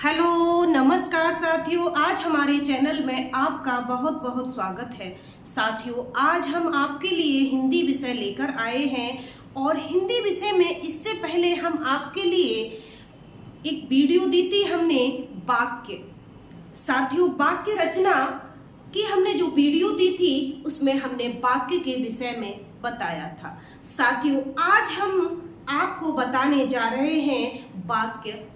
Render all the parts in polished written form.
Hello नमस्कार साथियों, आज हमारे चैनल में आपका बहुत बहुत स्वागत है। साथियों, आज हम आपके लिए हिंदी विषय लेकर आए हैं और हिंदी विषय में इससे पहले हम आपके लिए एक वीडियो दी थी हमने वाक्य। साथियों, वाक्य रचना की हमने जो वीडियो दी थी उसमें हमने वाक्य के विषय में बताया था। साथियों, आज हम आपको बताने जा रहे हैं वाक्य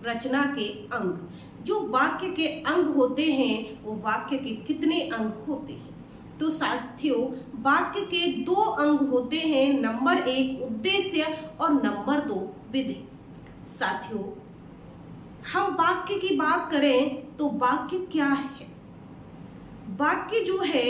रचना के अंग। जो वाक्य के अंग होते हैं वो वाक्य के कितने अंग होते हैं? तो साथियों, वाक्य के दो अंग होते हैं, नंबर 1 उद्देश्य और नंबर 2 विधि। साथियों, हम वाक्य की बात करें तो वाक्य क्या है? वाक्य जो है,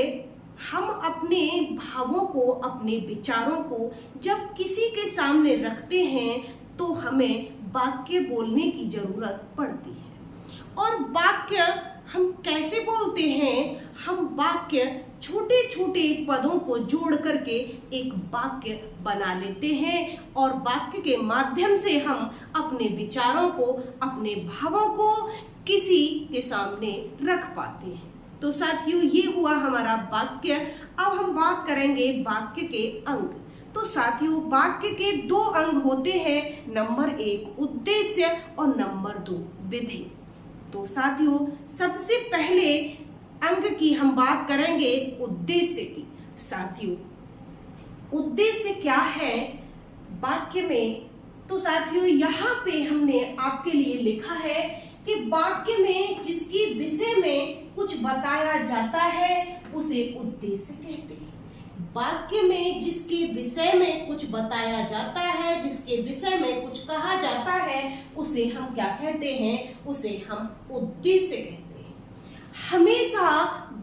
हम अपने भावों को, अपने विचारों को जब किसी के सामने रखते हैं तो हमें वाक्य बोलने की जरूरत पड़ती है। और वाक्य हम कैसे बोलते हैं? हम वाक्य छोटे छोटे पदों को जोड़ करके एक वाक्य बना लेते हैं और वाक्य के माध्यम से हम अपने विचारों को, अपने भावों को किसी के सामने रख पाते हैं। तो साथियों, ये हुआ हमारा वाक्य। अब हम बात करेंगे वाक्य के अंग। तो साथियों, वाक्य के दो अंग होते हैं, नंबर 1 उद्देश्य और नंबर 2 विधि। तो साथियों, सबसे पहले अंग की हम बात करेंगे उद्देश्य की। साथियों, उद्देश्य क्या है वाक्य में? तो साथियों, यहाँ पे हमने आपके लिए लिखा है कि वाक्य में जिसकी विषय में कुछ बताया जाता है उसे उद्देश्य कहते हैं। वाक्य में जिसके विषय में कुछ बताया जाता है, जिसके विषय में कुछ कहा जाता है, उसे हम क्या कहते हैं? उसे हम उद्देश्य कहते हैं। हमेशा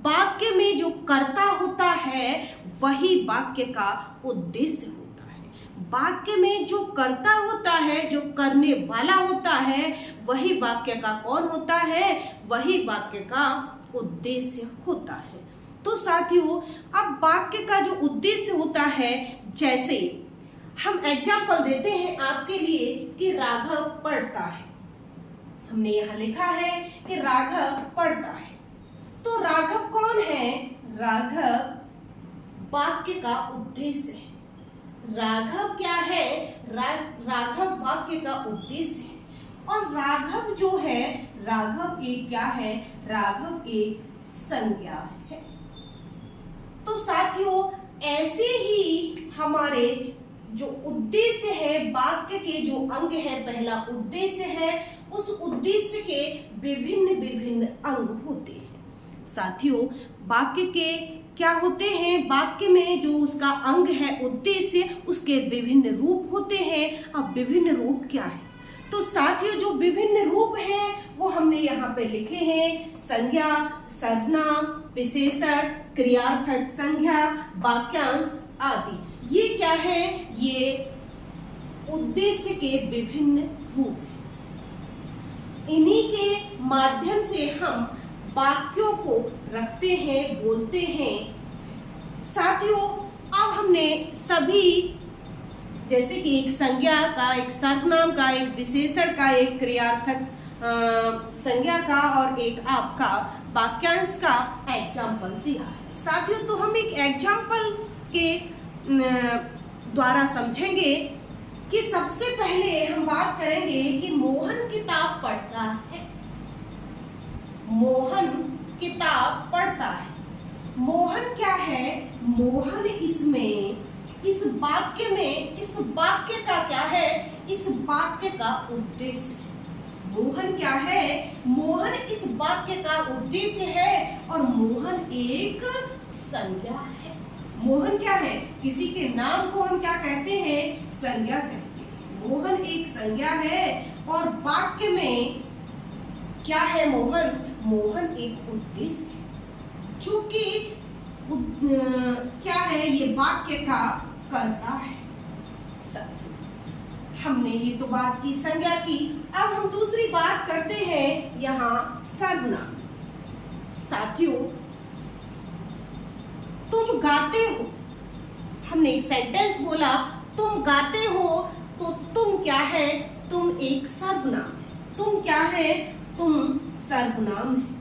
वाक्य में जो कर्ता होता है वही वाक्य का उद्देश्य होता है। वाक्य में जो कर्ता होता है, जो करने वाला होता है, वही वाक्य का कौन होता है? वही वाक्य का उद्देश्य होता है। तो साथियों, अब वाक्य का जो उद्देश्य होता है, जैसे हम एग्जाम्पल देते हैं आपके लिए कि राघव पढ़ता है। हमने यहाँ लिखा है कि राघव पढ़ता है। तो राघव कौन है? राघव वाक्य का उद्देश्य है। राघव क्या है? राघव वाक्य का उद्देश्य है। और राघव जो है, राघव एक क्या है? राघव एक संज्ञा है। तो साथियों, ऐसे ही हमारे जो उद्देश्य है, वाक्य के जो अंग है, पहला उद्देश्य है, उस उद्देश्य के विभिन्न विभिन्न अंग होते हैं। साथियों, वाक्य के क्या होते हैं? वाक्य में जो उसका अंग है उद्देश्य, उसके विभिन्न रूप होते हैं। अब विभिन्न रूप क्या है? तो साथियों, जो विभिन्न रूप हैं वो हमने यहाँ पे लिखे हैं। संज्ञा, सर्वनाम, विशेषण, क्रियार्थक संज्ञा, वाक्यांश आदि। ये क्या है? ये उद्देश्य के विभिन्न रूप हैं। इन्हीं के माध्यम से हम वाक्यों को रखते हैं, बोलते हैं। साथियों, अब हमने सभी, जैसे कि एक संज्ञा का, एक सर्वनाम का, एक विशेषण का, एक क्रियार्थक संज्ञा का और एक आपका वाक्यांश का एग्जाम्पल दिया है। साथियों, तो हम एक एग्जाम्पल के द्वारा समझेंगे कि सबसे पहले हम बात करेंगे कि मोहन किताब पढ़ता है। मोहन किताब पढ़ता है। मोहन क्या है? मोहन इसमें, इस वाक्य में, इस वाक्य का क्या है? इस वाक्य का उद्देश्य है। मोहन क्या है? मोहन इस वाक्य का उद्देश्य है और मोहन एक संज्ञा है। मोहन क्या है? किसी के नाम को हम क्या कहते हैं? संज्ञा कहते हैं। मोहन एक संज्ञा है और वाक्य में क्या है? मोहन, मोहन एक उद्देश्य है। चूंकि क्या है? ये वाक्य का करता है। हमने ये तो बात की संज्ञा की। अब हम दूसरी बात करते हैं यहाँ सर्वनाम। साथियों, तुम गाते हो। हमने एक सेंटेंस बोला, तुम गाते हो। तो तुम क्या है? तुम एक सर्वनाम है। तुम क्या है? तुम सर्वनाम है।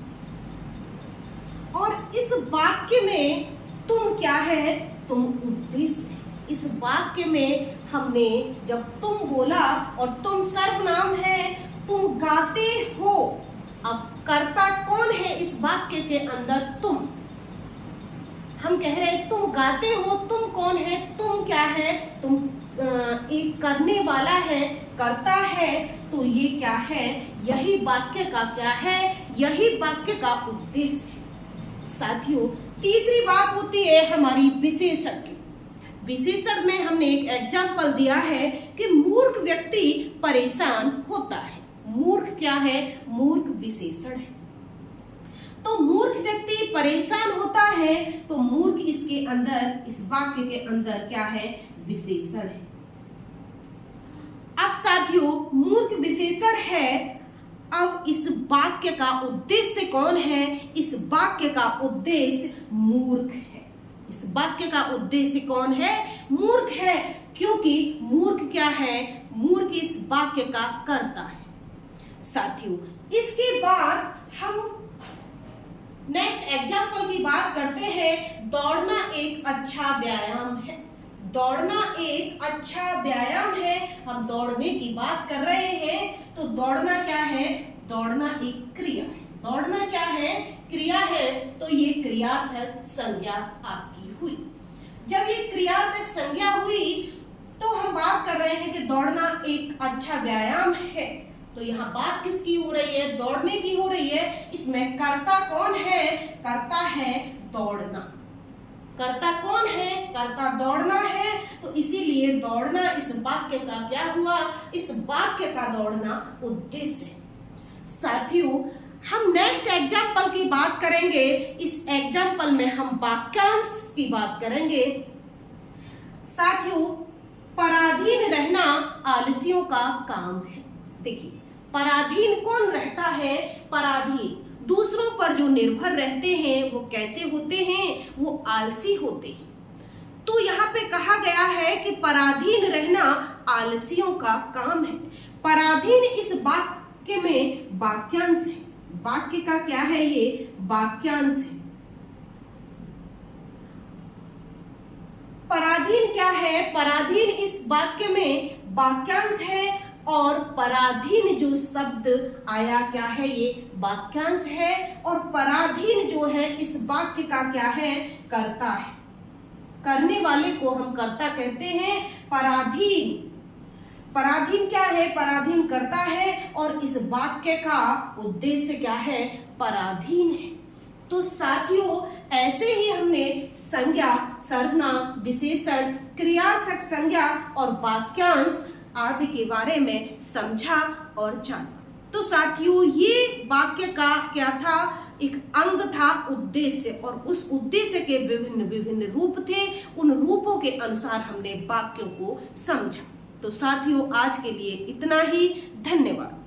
और इस वाक्य में तुम क्या है, तुम उद्देश्य है। इस वाक्य में हमने जब तुम बोला और तुम सर्वनाम है, तुम गाते हो। अब कर्ता कौन है इस वाक्य के अंदर, तुम। हम कह रहे हैं तुम गाते हो, तुम कौन है, तुम क्या है, तुम एक करने वाला है, कर्ता है। तो ये क्या है, यही वाक्य का क्या है, यही वाक्य का उद्देश्य है। साथियों, तीसरी बात होती है हमारी विशेषण की। विशेषण में हमने एक एग्जाम्पल दिया है कि मूर्ख व्यक्ति परेशान होता है। मूर्ख क्या है, मूर्ख विशेषण है। तो मूर्ख व्यक्ति परेशान होता है, तो मूर्ख इसके अंदर, इस वाक्य के अंदर क्या है, विशेषण है। अब साथियों, मूर्ख विशेषण है। अब इस वाक्य का उद्देश्य कौन है, इस वाक्य का उद्देश्य मूर्ख है। इस वाक्य का उद्देश्य कौन है, मूर्ख है। क्योंकि मूर्ख क्या है, मूर्ख इस वाक्य का कर्ता है। साथियों, इसके बाद हम नेक्स्ट एग्जाम्पल की बात करते हैं। दौड़ना एक अच्छा व्यायाम है। दौड़ना एक अच्छा व्यायाम है। हम दौड़ने की बात कर रहे हैं, तो दौड़ना क्या है, दौड़ना एक क्रिया है। दौड़ना क्या है, क्रिया है। तो ये क्रियार्थक संज्ञा आपकी हुई। जब ये क्रियार्थक संज्ञा हुई, तो हम बात कर रहे हैं कि दौड़ना एक अच्छा व्यायाम है। तो यहाँ बात किसकी हो रही है, दौड़ने की हो रही है। इसमें कर्ता कौन है, कर्ता है दौड़ना। कर्ता कौन है, कर्ता दौड़ना है। तो इसीलिए दौड़ना इस वाक्य का क्या हुआ, इस वाक्य का दौड़ना उद्देश्य है। साथियों, हम नेक्स्ट एग्जाम्पल की बात करेंगे। इस एग्जाम्पल में हम वाक्यांश की बात करेंगे। साथियों, पराधीन रहना आलसियों का काम है। देखिए, पराधीन कौन रहता है, पराधीन दूसरों पर जो निर्भर रहते हैं वो कैसे होते हैं, वो आलसी होते हैं। तो यहाँ पे कहा गया है कि पराधीन रहना आलसियों का काम है। पराधीन इस वाक्य में वाक्यांश है। वाक्य का क्या है, ये वाक्यांश है। पराधीन क्या है, पराधीन इस वाक्य में वाक्यांश है। और पराधीन जो शब्द आया क्या है, ये वाक्यांश है। और पराधीन जो है इस वाक्य का क्या है, कर्ता है। करने वाले को हम कर्ता कहते हैं। पराधीन, पराधीन क्या है, पराधीन कर्ता है। और इस वाक्य का उद्देश्य क्या है, पराधीन है। तो साथियों, ऐसे ही हमने संज्ञा, सर्वनाम, विशेषण, क्रियार्थक संज्ञा और वाक्यांश आदि के बारे में समझा और जाना। तो साथियों, ये वाक्य का क्या था, एक अंग था, उद्देश्य। और उस उद्देश्य के विभिन्न विभिन्न रूप थे। उन रूपों के अनुसार हमने वाक्यों को समझा। तो साथियों, आज के लिए इतना ही। धन्यवाद।